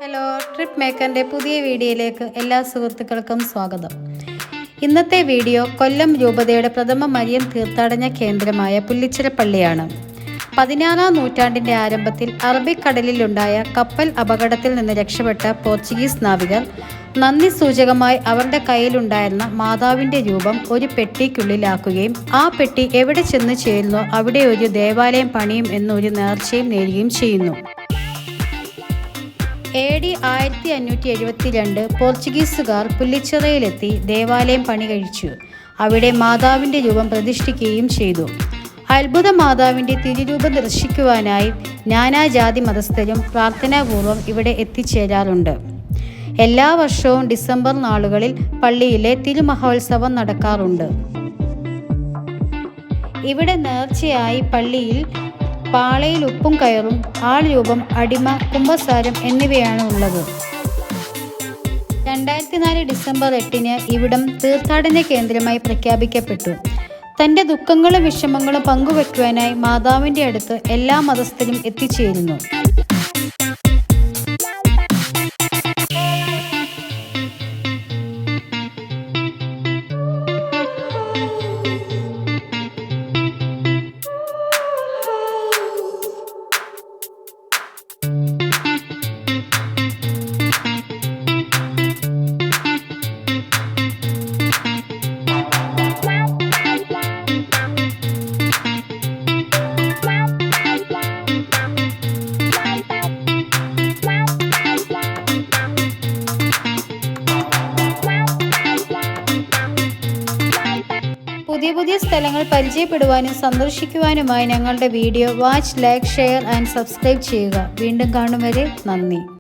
Hello, trip മേക്കറിൻ്റെ പുതിയ വീഡിയോയിലേക്ക് എല്ലാ സുഹൃത്തുക്കൾക്കും സ്വാഗതം. ഇന്നത്തെ വീഡിയോ കൊല്ലം രൂപതയുടെ പ്രഥമ മരിയം തീർത്ഥാടന കേന്ദ്രമായ പുല്ലിച്ചിറ പള്ളിയാണ്. 16-ാം നൂറ്റാണ്ടിൻ്റെ ആരംഭത്തിൽ അറബിക്കടലിലുണ്ടായ കപ്പൽ അപകടത്തിൽ നിന്ന് രക്ഷപ്പെട്ട പോർച്ചുഗീസ് നാവികർ നന്ദി സൂചകമായി അവരുടെ കയ്യിലുണ്ടായിരുന്ന മാതാവിൻ്റെ രൂപം ഒരു പെട്ടിക്കുള്ളിലാക്കുകയും ആ പെട്ടി എവിടെ ചെന്ന് ചേരുന്നോ അവിടെ ഒരു ദേവാലയം പണിയും എന്നൊരു നേർച്ചയും നേടുകയും ചെയ്യുന്നു. AD 1572 പോർച്ചുഗീസുകാർ പുല്ലിച്ചിറയിലെത്തി ദേവാലയം പണി കഴിച്ചു. അവിടെ മാതാവിൻ്റെ രൂപം പ്രതിഷ്ഠിക്കുകയും ചെയ്തു. അത്ഭുത മാതാവിൻ്റെ തിരുരൂപം ദർശിക്കുവാനായി നാനാജാതി മതസ്ഥരും പ്രാർത്ഥനാപൂർവം ഇവിടെ എത്തിച്ചേരാറുണ്ട്. എല്ലാ വർഷവും ഡിസംബർ നാളുകളിൽ പള്ളിയിലെ തിരുമഹോത്സവം നടക്കാറുണ്ട്. ഇവിടെ നേർച്ചയായി പള്ളിയിൽ പാളയിൽ ഉപ്പും കയറും, ആൾ രൂപം, അടിമ, കുമ്പസാരം എന്നിവയാണ് ഉള്ളത്. 2004 ഡിസംബർ 8 ഇവിടം തീർത്ഥാടന കേന്ദ്രമായി പ്രഖ്യാപിക്കപ്പെട്ടു. തൻ്റെ ദുഃഖങ്ങളും വിഷമങ്ങളും പങ്കുവയ്ക്കുവാനായി മാതാവിൻ്റെ അടുത്ത് എല്ലാ മതസ്ഥരും എത്തിച്ചേരുന്നു. പുതിയ സ്ഥലങ്ങൾ പരിചയപ്പെടുവാനും സന്ദർശിക്കുവാനുമായി ഞങ്ങളുടെ video watch, like, share and subscribe ചെയ്യുക. വീണ്ടും കാണും വരെ നന്ദി.